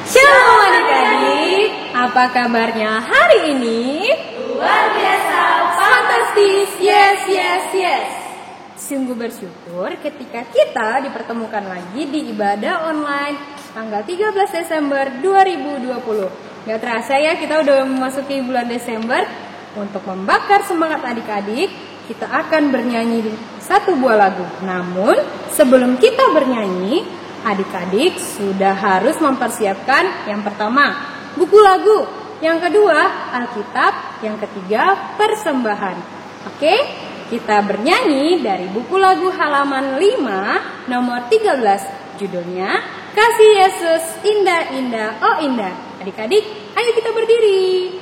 Shalom adik-adik, apa kabarnya hari ini? Luar biasa, Fantastis, yes. Sungguh bersyukur ketika kita dipertemukan lagi di ibadah online tanggal 13 Desember 2020. Gak terasa ya, kita udah memasuki bulan Desember. Untuk membakar semangat adik-adik, kita akan bernyanyi satu buah lagu. Namun sebelum kita bernyanyi, adik-adik sudah harus mempersiapkan yang pertama, buku lagu. Yang kedua, Alkitab. Yang ketiga, persembahan. Oke, kita bernyanyi dari buku lagu halaman 5 nomor 13. Judulnya, Kasih Yesus Indah Indah, oh Indah. Adik-adik, ayo kita berdiri.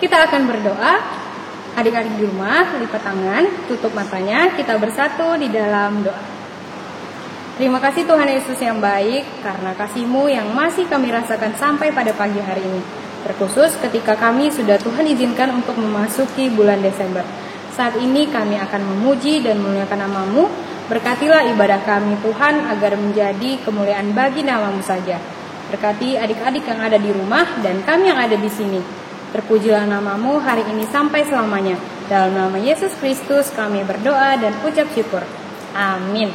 Kita akan berdoa. Adik-adik di rumah, lipat tangan, tutup matanya, kita bersatu di dalam doa. Terima kasih Tuhan Yesus yang baik, karena kasih-Mu yang masih kami rasakan sampai pada pagi hari ini. Terkhusus ketika kami sudah Tuhan izinkan untuk memasuki bulan Desember. Saat ini kami akan memuji dan memuliakan nama-Mu. Berkatilah ibadah kami Tuhan, agar menjadi kemuliaan bagi nama-Mu saja. Berkati adik-adik yang ada di rumah dan kami yang ada di sini. Terpujilah nama-Mu hari ini sampai selamanya. Dalam nama Yesus Kristus kami berdoa dan ucap syukur. Amin.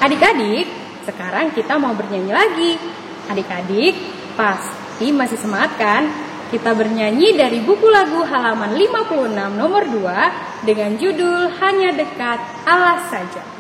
Adik-adik, sekarang kita mau bernyanyi lagi. Adik-adik, pasti masih semangat kan? Kita bernyanyi dari buku lagu halaman 56 nomor 2 dengan judul Hanya Dekat Allah Saja.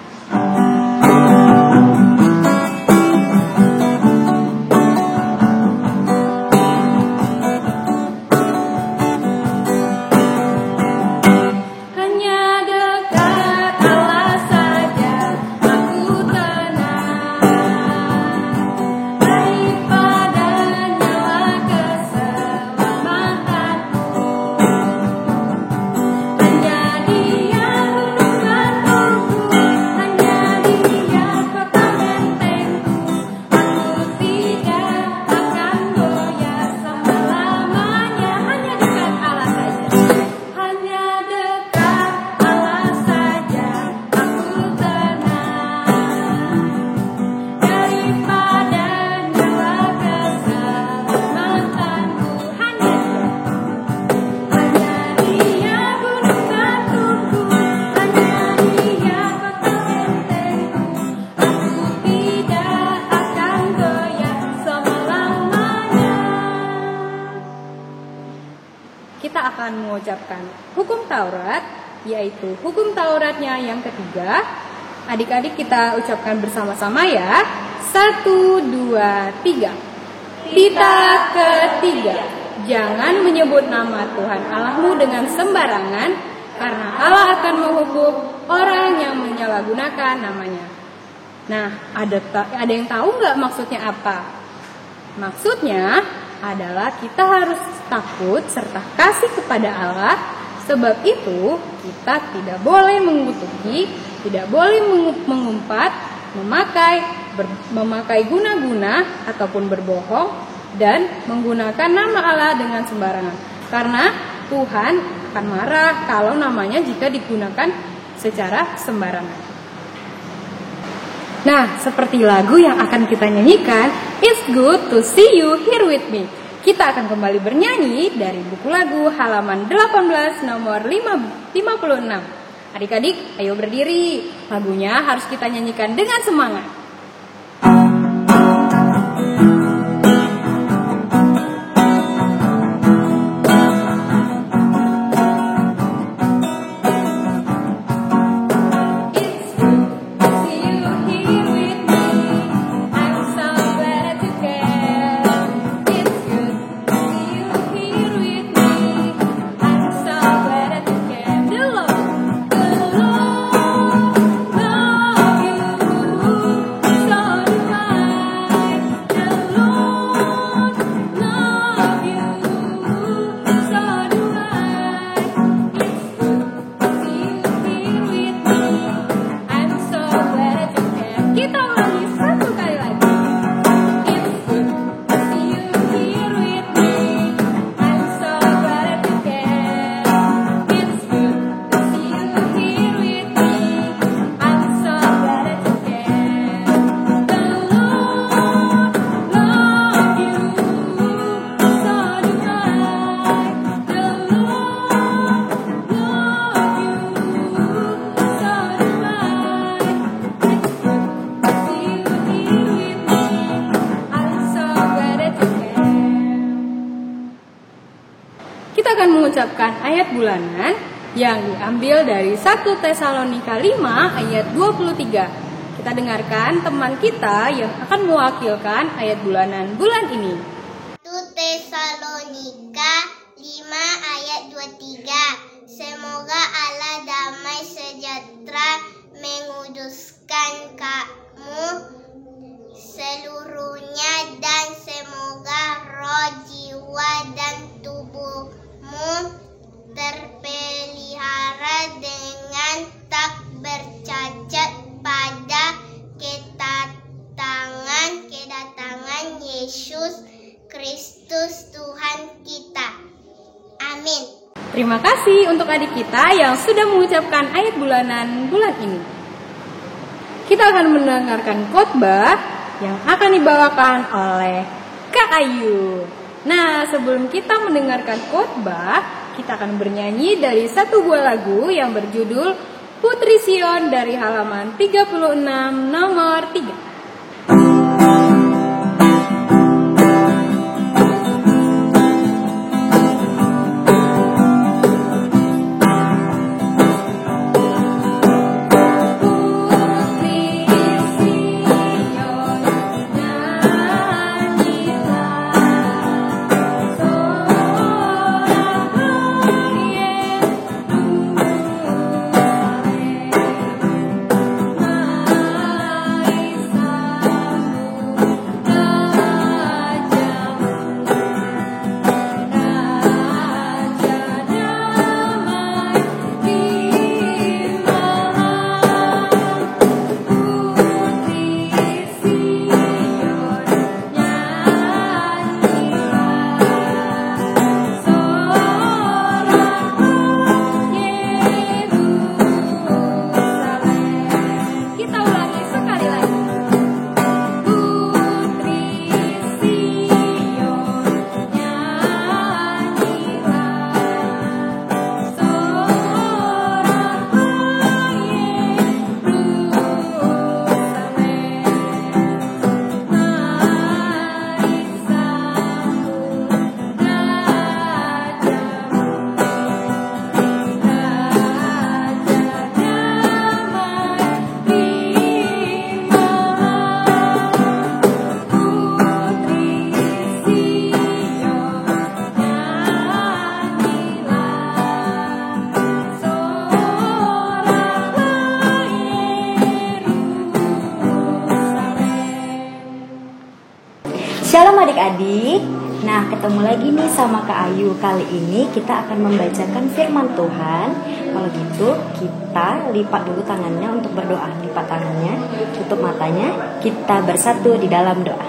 Kita akan mengucapkan hukum Taurat, yaitu hukum Tauratnya yang ketiga. Adik-adik kita ucapkan bersama-sama ya. 1, 2, 3. Tita ketiga. Jangan menyebut nama Tuhan Allahmu dengan sembarangan, karena Allah akan menghukum orang yang menyalahgunakan namanya. Nah, ada yang tahu nggak maksudnya apa? Maksudnya adalah kita harus takut serta kasih kepada Allah. Sebab itu kita tidak boleh mengutuki, tidak boleh mengumpat, memakai guna-guna ataupun berbohong, dan menggunakan nama Allah dengan sembarangan. Karena Tuhan akan marah kalau namanya jika digunakan secara sembarangan. Nah, seperti lagu yang akan kita nyanyikan, It's Good to See You Here With Me. Kita akan kembali bernyanyi dari buku lagu halaman 18 nomor 56. Adik-adik, ayo berdiri. Lagunya harus kita nyanyikan dengan semangat. Kita akan mengucapkan ayat bulanan yang diambil dari 1 Tesalonika 5 ayat 23. Kita dengarkan teman kita yang akan mewakilkan ayat bulanan bulan ini. 1 Tesalonika 5 ayat 23. Semoga Allah damai sejahtera menguduskan kamu seluruhnya, dan semoga roh, jiwa, dan tubuhmu terpelihara dengan tak bercacat pada kedatangan Yesus Kristus Tuhan kita. Amin. Terima kasih untuk adik kita yang sudah mengucapkan ayat bulanan bulan ini. Kita akan mendengarkan khotbah yang akan dibawakan oleh Kak Ayu. Nah, sebelum kita mendengarkan khotbah, kita akan bernyanyi dari satu buah lagu yang berjudul Putri Sion dari halaman 36 nomor 3. Shalom adik-adik. Nah, ketemu lagi nih sama Kak Ayu. Kali ini kita akan membacakan firman Tuhan. Kalau gitu, kita lipat dulu tangannya untuk berdoa. Lipat tangannya, tutup matanya, kita bersatu di dalam doa.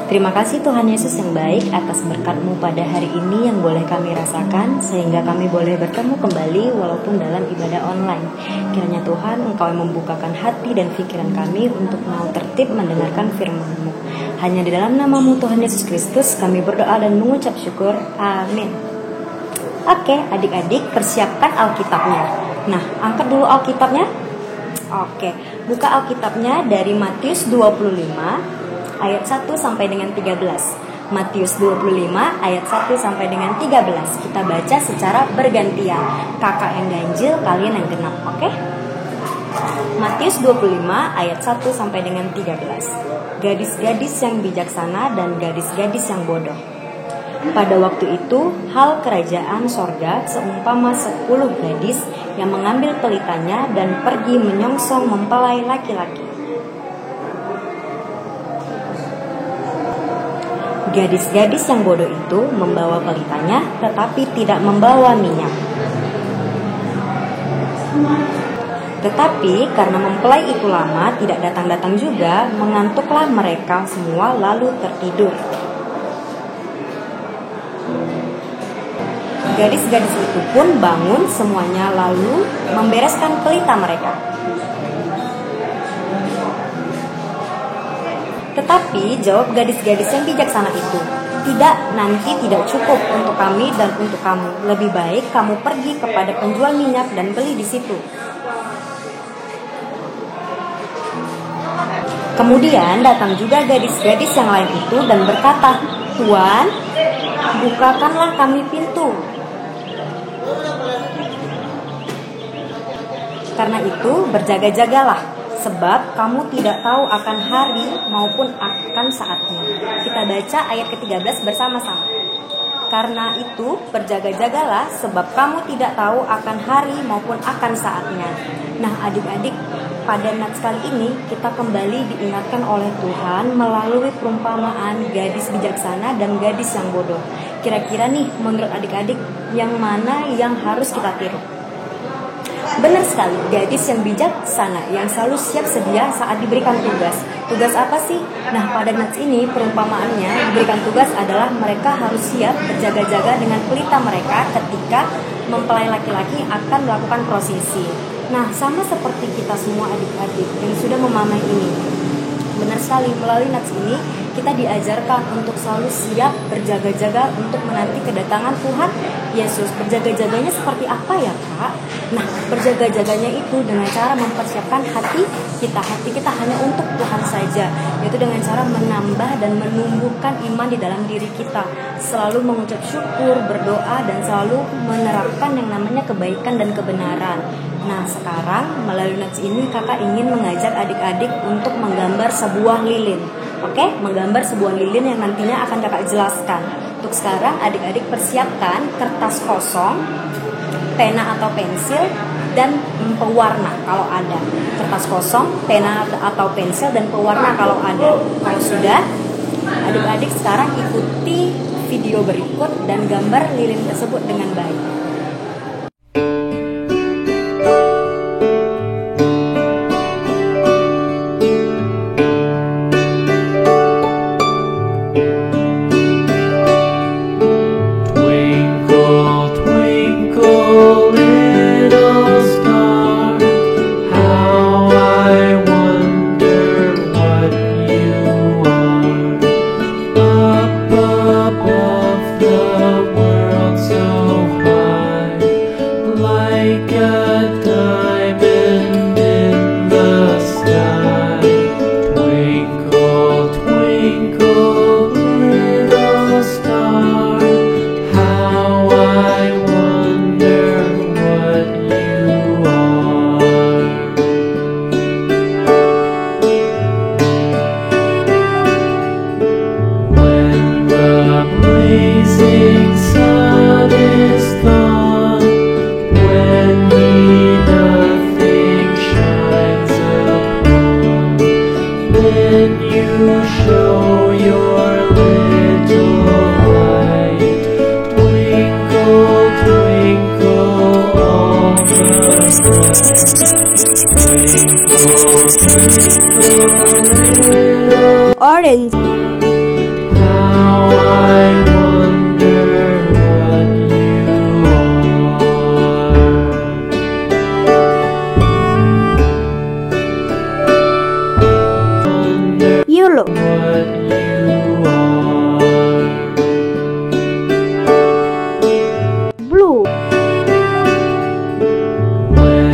Terima kasih Tuhan Yesus yang baik atas berkat-Mu pada hari ini yang boleh kami rasakan, sehingga kami boleh bertemu kembali walaupun dalam ibadah online. Kiranya Tuhan Engkau yang membukakan hati dan pikiran kami untuk mau tertib mendengarkan firman-Mu. Hanya di dalam nama-Mu Tuhan Yesus Kristus kami berdoa dan mengucap syukur. Amin. Oke, adik-adik persiapkan Alkitabnya. Nah, angkat dulu Alkitabnya. Oke, buka Alkitabnya dari Matius 25 ayat 1 sampai dengan 13. Matius 25 ayat 1 sampai dengan 13. Kita baca secara bergantian. Kakak yang ganjil, kalian yang genap, oke? Matius 25 ayat 1 sampai dengan 13. Gadis-gadis yang bijaksana dan gadis-gadis yang bodoh. Pada waktu itu, hal kerajaan sorga seumpama 10 gadis yang mengambil pelitanya dan pergi menyongsong mempelai laki-laki. Gadis-gadis yang bodoh itu membawa pelitanya tetapi tidak membawa minyak. Tetapi karena mempelai itu lama tidak datang-datang juga, mengantuklah mereka semua lalu tertidur. Gadis-gadis itu pun bangun semuanya lalu membereskan pelita mereka. Tetapi jawab gadis-gadis yang bijaksana itu, "Tidak, nanti tidak cukup untuk kami dan untuk kamu. Lebih baik kamu pergi kepada penjual minyak dan beli di situ." Kemudian datang juga gadis-gadis yang lain itu dan berkata, "Tuan, bukakanlah kami pintu." Karena itu berjaga-jagalah, sebab kamu tidak tahu akan hari maupun akan saatnya. Kita baca ayat ke-13 bersama-sama. Karena itu berjaga-jagalah, sebab kamu tidak tahu akan hari maupun akan saatnya. Nah adik-adik, pada nats kali ini kita kembali diingatkan oleh Tuhan melalui perumpamaan gadis bijaksana dan gadis yang bodoh. Kira-kira nih menurut adik-adik yang mana yang harus kita tiru? Benar sekali, gadis yang bijaksana yang selalu siap sedia saat diberikan tugas. Tugas apa sih? Nah, pada nats ini perumpamaannya diberikan tugas adalah mereka harus siap berjaga-jaga dengan pelita mereka ketika mempelai laki-laki akan melakukan prosesi. Nah, sama seperti kita semua adik-adik yang sudah memamai ini. Benar sekali, melalui nats ini kita diajarkan untuk selalu siap berjaga-jaga untuk menanti kedatangan Tuhan Yesus. Berjaga-jaganya seperti apa ya Kak? Nah, berjaga-jaganya itu dengan cara mempersiapkan hati kita hanya untuk Tuhan saja, yaitu dengan cara menambah dan menumbuhkan iman di dalam diri kita, selalu mengucap syukur, berdoa, dan selalu menerapkan yang namanya kebaikan dan kebenaran. Nah, sekarang melalui nats ini kakak ingin mengajak adik-adik untuk menggambar sebuah lilin. Oke, menggambar sebuah lilin yang nantinya akan kakak jelaskan. Untuk sekarang adik-adik persiapkan kertas kosong, pena atau pensil, dan pewarna kalau ada. Kertas kosong, pena atau pensil, dan pewarna kalau ada. Kalau sudah, adik-adik sekarang ikuti video berikut dan gambar lilin tersebut dengan baik. Orange. How I wonder what you are. Yellow. What you are. Blue. When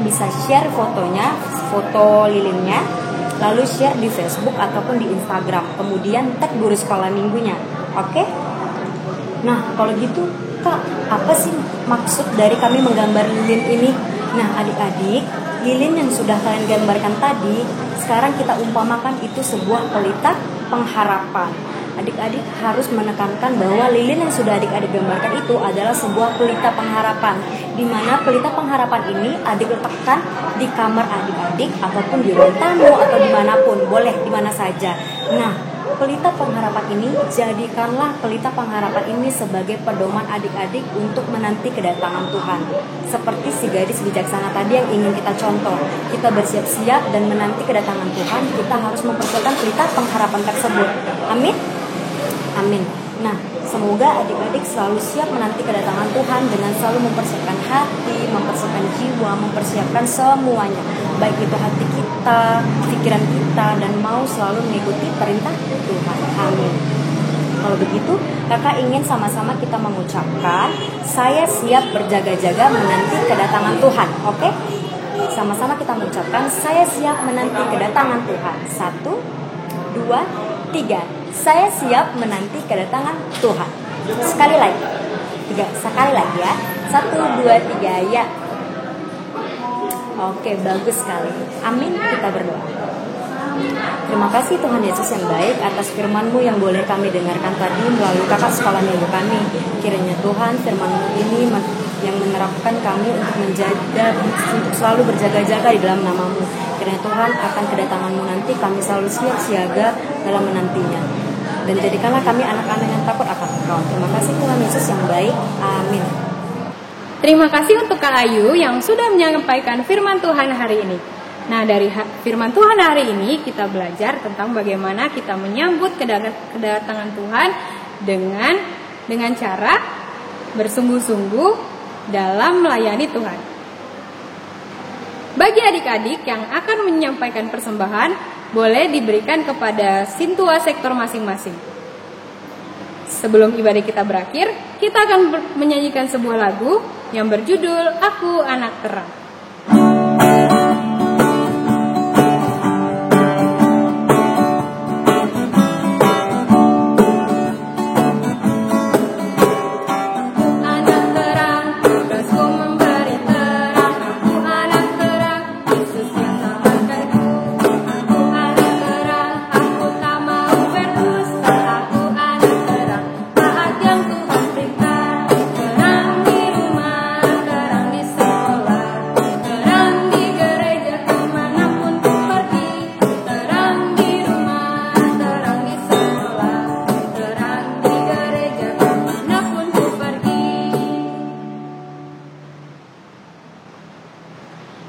bisa share fotonya, foto lilinnya, lalu share di Facebook ataupun di Instagram. Kemudian tag guru sekolah minggunya. Oke? Nah, kalau gitu, Kak, apa sih maksud dari kami menggambar lilin ini? Nah, adik-adik, lilin yang sudah kalian gambarkan tadi, sekarang kita umpamakan itu sebuah pelita pengharapan. Adik-adik harus menekankan bahwa lilin yang sudah adik-adik gambarkan itu adalah sebuah pelita pengharapan, di mana pelita pengharapan ini adik letakkan di kamar adik-adik ataupun di ruang tamu atau dimanapun, boleh di mana saja. Nah, pelita pengharapan ini, jadikanlah pelita pengharapan ini sebagai pedoman adik-adik untuk menanti kedatangan Tuhan. Seperti si gadis bijaksana tadi yang ingin kita contoh, kita bersiap-siap dan menanti kedatangan Tuhan, kita harus mempersiapkan pelita pengharapan tersebut. Amin. Amin. Nah, semoga adik-adik selalu siap menanti kedatangan Tuhan dengan selalu mempersiapkan hati, mempersiapkan jiwa, mempersiapkan semuanya. Baik itu hati kita, pikiran kita, dan mau selalu mengikuti perintah Tuhan. Amin. Kalau begitu, kakak ingin sama-sama kita mengucapkan, saya siap berjaga-jaga menanti kedatangan Tuhan. Oke? Sama-sama kita mengucapkan, saya siap menanti kedatangan Tuhan. 1, 2, 3. Saya siap menanti kedatangan Tuhan. Sekali lagi. 3, sekali lagi ya. 1, 2, 3, ya. Oke, bagus sekali. Amin, kita berdoa. Terima kasih Tuhan Yesus yang baik atas firman-Mu yang boleh kami dengarkan tadi melalui kakak sekolah minggu kami. Kiranya Tuhan firman-Mu ini yang menerapkan kami untuk untuk selalu berjaga-jaga di dalam nama-Mu. Kiranya Tuhan akan kedatangan-Mu nanti kami selalu siap siaga dalam menantinya. Dan jadikanlah kami anak-anak yang takut akan Engkau. Terima kasih Tuhan Yesus yang baik. Amin. Terima kasih untuk Kak Ayu yang sudah menyampaikan firman Tuhan hari ini. Nah, dari firman Tuhan hari ini kita belajar tentang bagaimana kita menyambut kedatangan Tuhan dengan cara bersungguh-sungguh dalam melayani Tuhan. Bagi adik-adik yang akan menyampaikan persembahan, boleh diberikan kepada sintua sektor masing-masing. Sebelum ibadah kita berakhir, kita akan menyanyikan sebuah lagu yang berjudul Aku Anak Terang.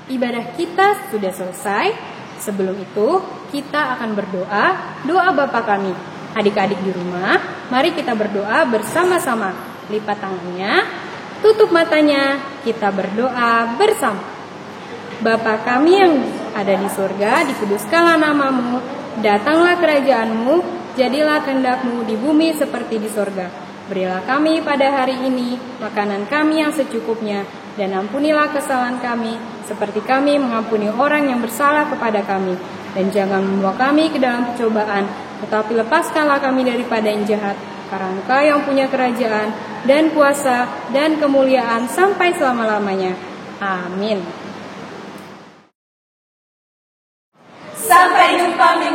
Ibadah kita sudah selesai. Sebelum itu, kita akan berdoa, doa Bapa kami. Adik-adik di rumah, mari kita berdoa bersama-sama. Lipat tangannya, tutup matanya, kita berdoa bersama. Bapa kami yang ada di surga, dikuduskanlah nama-Mu, datanglah kerajaan-Mu, jadilah kehendak-Mu di bumi seperti di surga. Berilah kami pada hari ini makanan kami yang secukupnya, dan ampunilah kesalahan kami, seperti kami mengampuni orang yang bersalah kepada kami. Dan jangan membawa kami ke dalam pencobaan, tetapi lepaskanlah kami daripada yang jahat. Karena Engkau yang punya kerajaan, dan kuasa, dan kemuliaan sampai selama-lamanya. Amin. Sampai jumpa minggu